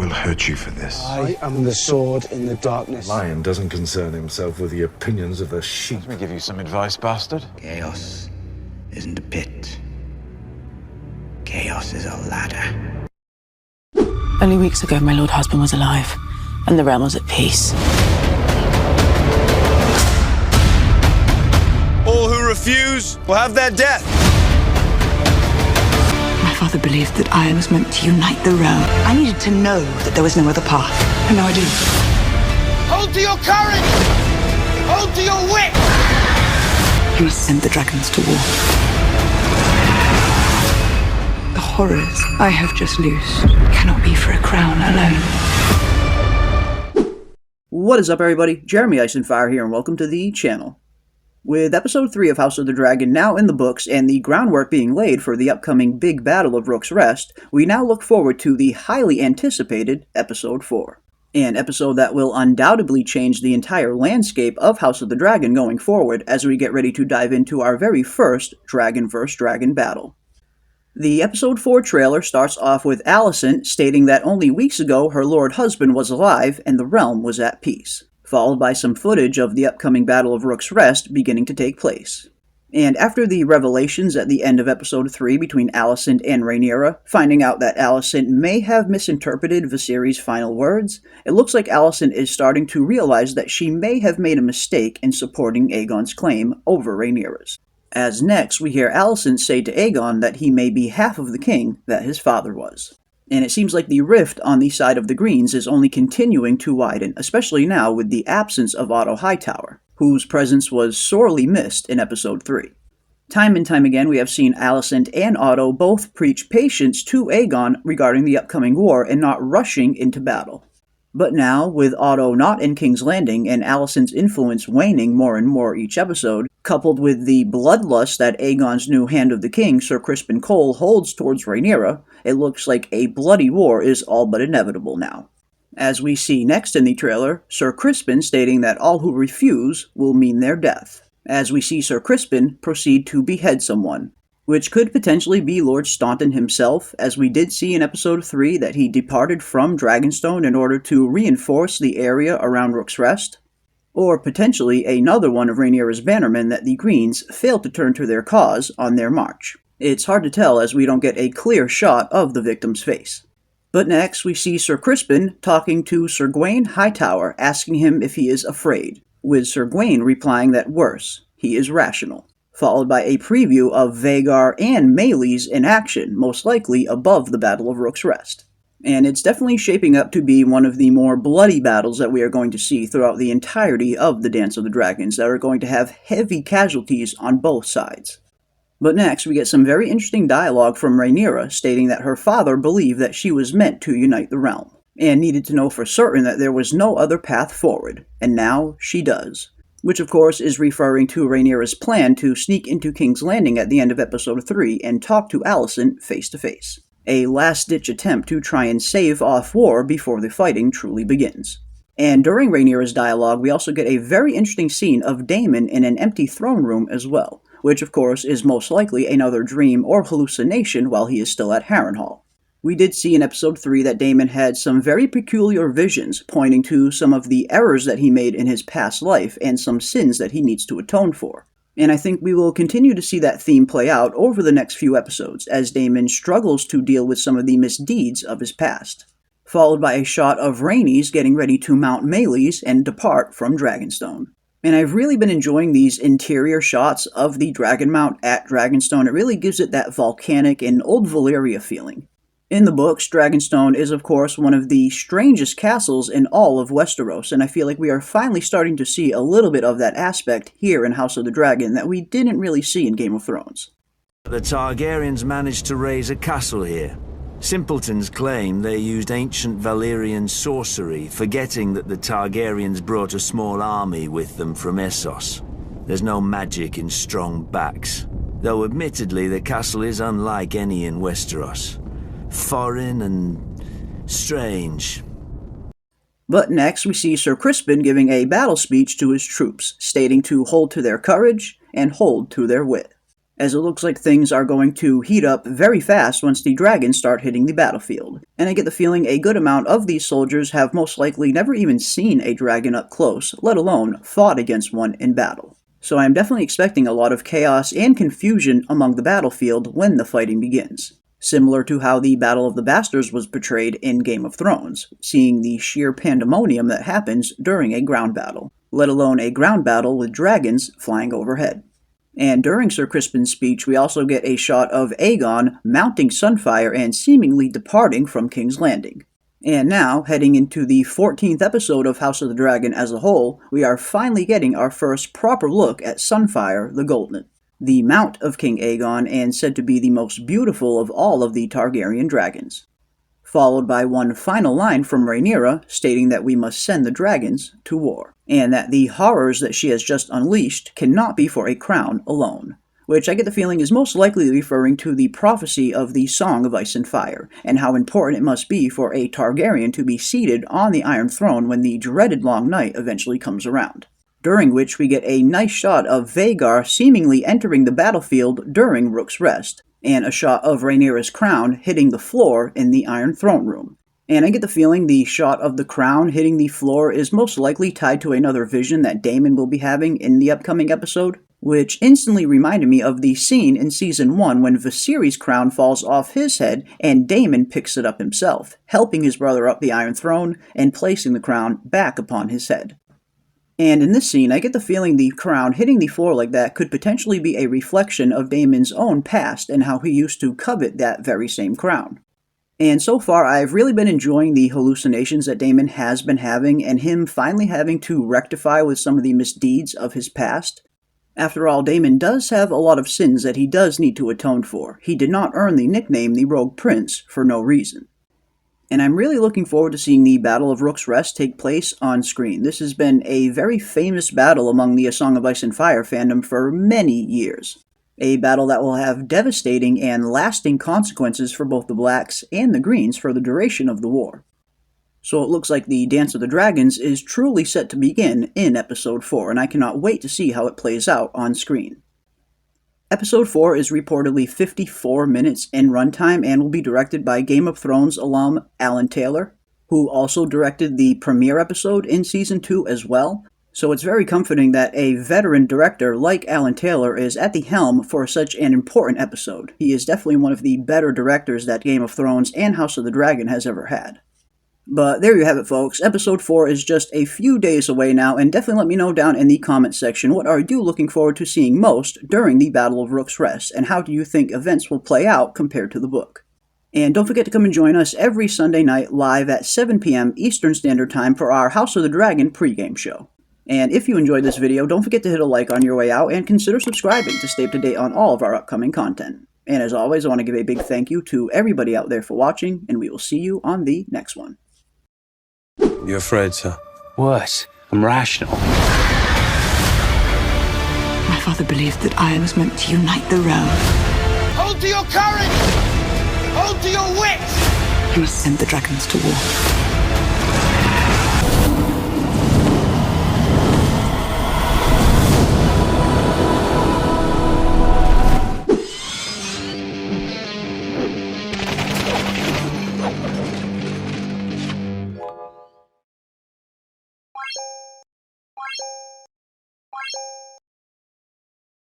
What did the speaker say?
will hurt you for this. I am the sword in the darkness. Lion doesn't concern himself with the opinions of the sheep. Let me give you some advice, bastard. Chaos isn't a pit. Chaos is a ladder. Only weeks ago, my lord husband was alive, and the realm was at peace. All who refuse will have their death. My father believed that iron was meant to unite the realm. I needed to know that there was no other path, and now I do. Hold to your courage! Hold to your wit! He must send the dragons to war. The horrors I have just loosed cannot be for a crown alone. What is up, everybody? Jeremy Icenfire here, and welcome to the channel. With episode 3 of House of the Dragon now in the books and the groundwork being laid for the upcoming big battle of Rooks Rest, we now look forward to the highly anticipated episode 4. An episode that will undoubtedly change the entire landscape of House of the Dragon going forward as we get ready to dive into our very first Dragon vs. Dragon battle. The episode 4 trailer starts off with Alicent stating that only weeks ago her lord husband was alive and the realm was at peace, followed by some footage of the upcoming Battle of Rooks Rest beginning to take place. And after the revelations at the end of episode 3 between Alicent and Rhaenyra, finding out that Alicent may have misinterpreted Viserys' final words, it looks like Alicent is starting to realize that she may have made a mistake in supporting Aegon's claim over Rhaenyra's. As next, we hear Alicent say to Aegon that he may be half of the king that his father was. And it seems like the rift on the side of the Greens is only continuing to widen, especially now with the absence of Otto Hightower, whose presence was sorely missed in episode 3. Time and time again, we have seen Alicent and Otto both preach patience to Aegon regarding the upcoming war and not rushing into battle. But now, with Otto not in King's Landing and Alicent's influence waning more and more each episode, coupled with the bloodlust that Aegon's new Hand of the King, Sir Crispin Cole, holds towards Rhaenyra, it looks like a bloody war is all but inevitable now. As we see next in the trailer, Sir Crispin stating that all who refuse will mean their death, as we see Sir Crispin proceed to behead someone, which could potentially be Lord Staunton himself, as we did see in episode 3 that he departed from Dragonstone in order to reinforce the area around Rooks Rest, or potentially another one of Rhaenyra's bannermen that the Greens failed to turn to their cause on their march. It's hard to tell as we don't get a clear shot of the victim's face. But next, we see Sir Crispin talking to Sir Gawain Hightower, asking him if he is afraid, with Sir Gawain replying that worse, he is rational, followed by a preview of Vhagar and Meleys in action, most likely above the Battle of Rooks Rest. And it's definitely shaping up to be one of the more bloody battles that we are going to see throughout the entirety of the Dance of the Dragons that are going to have heavy casualties on both sides. But next, we get some very interesting dialogue from Rhaenyra stating that her father believed that she was meant to unite the realm, and needed to know for certain that there was no other path forward, and now she does. Which of course is referring to Rhaenyra's plan to sneak into King's Landing at the end of episode 3 and talk to Alicent face to face. A last-ditch attempt to try and save off war before the fighting truly begins. And during Rhaenyra's dialogue, we also get a very interesting scene of Daemon in an empty throne room as well, which of course is most likely another dream or hallucination while he is still at Harrenhal. We did see in episode 3 that Daemon had some very peculiar visions pointing to some of the errors that he made in his past life and some sins that he needs to atone for. And I think we will continue to see that theme play out over the next few episodes as Daemon struggles to deal with some of the misdeeds of his past. Followed by a shot of Rhaenys getting ready to mount Meleys and depart from Dragonstone. And I've really been enjoying these interior shots of the Dragon Mount at Dragonstone. It really gives it that volcanic and old Valyria feeling. In the books, Dragonstone is of course one of the strangest castles in all of Westeros, and I feel like we are finally starting to see a little bit of that aspect here in House of the Dragon that we didn't really see in Game of Thrones. The Targaryens managed to raise a castle here. Simpletons claim they used ancient Valyrian sorcery, forgetting that the Targaryens brought a small army with them from Essos. There's no magic in strong backs, though admittedly the castle is unlike any in Westeros. Foreign and strange. But next we see Sir Crispin giving a battle speech to his troops, stating to hold to their courage and hold to their wit. as it looks like things are going to heat up very fast once the dragons start hitting the battlefield. And I get the feeling a good amount of these soldiers have most likely never even seen a dragon up close, let alone fought against one in battle. So I am definitely expecting a lot of chaos and confusion among the battlefield when the fighting begins. Similar to how the Battle of the Bastards was portrayed in Game of Thrones, seeing the sheer pandemonium that happens during a ground battle, let alone a ground battle with dragons flying overhead. And during Sir Crispin's speech, we also get a shot of Aegon mounting Sunfire and seemingly departing from King's Landing. And now, heading into the 14th episode of House of the Dragon as a whole, we are finally getting our first proper look at Sunfire the Golden, the mount of King Aegon and said to be the most beautiful of all of the Targaryen dragons. Followed by one final line from Rhaenyra stating that we must send the dragons to war, and that the horrors that she has just unleashed cannot be for a crown alone, which I get the feeling is most likely referring to the prophecy of the Song of Ice and Fire, and how important it must be for a Targaryen to be seated on the Iron Throne when the dreaded Long Night eventually comes around. During which we get a nice shot of Vhagar seemingly entering the battlefield during Rook's Rest, and a shot of Rhaenyra's crown hitting the floor in the Iron Throne Room. And I get the feeling the shot of the crown hitting the floor is most likely tied to another vision that Daemon will be having in the upcoming episode, which instantly reminded me of the scene in Season 1 when Viserys' crown falls off his head and Daemon picks it up himself, helping his brother up the Iron Throne and placing the crown back upon his head. And in this scene, I get the feeling the crown hitting the floor like that could potentially be a reflection of Daemon's own past and how he used to covet that very same crown. And so far, I've really been enjoying the hallucinations that Daemon has been having and him finally having to rectify with some of the misdeeds of his past. After all, Daemon does have a lot of sins that he does need to atone for. He did not earn the nickname the Rogue Prince for no reason. And I'm really looking forward to seeing the Battle of Rook's Rest take place on screen. This has been a very famous battle among the A Song of Ice and Fire fandom for many years. A battle that will have devastating and lasting consequences for both the Blacks and the Greens for the duration of the war. So it looks like the Dance of the Dragons is truly set to begin in Episode 4, and I cannot wait to see how it plays out on screen. Episode 4 is reportedly 54 minutes in runtime and will be directed by Game of Thrones alum Alan Taylor, who also directed the premiere episode in Season 2 as well. So it's very comforting that a veteran director like Alan Taylor is at the helm for such an important episode. He is definitely one of the better directors that Game of Thrones and House of the Dragon has ever had. But there you have it, folks. Episode 4 is just a few days away now, and definitely let me know down in the comments section what are you looking forward to seeing most during the Battle of Rook's Rest, and how do you think events will play out compared to the book. And don't forget to come and join us every Sunday night live at 7 p.m. Eastern Standard Time for our House of the Dragon pregame show. And if you enjoyed this video, don't forget to hit a like on your way out, and consider subscribing to stay up to date on all of our upcoming content. And as always, I want to give a big thank you to everybody out there for watching, and we will see you on the next one. You afraid, sir? Worse, I'm rational. My father believed that iron was meant to unite the realm. Hold to your courage! Hold to your wits! He must send the dragons to war.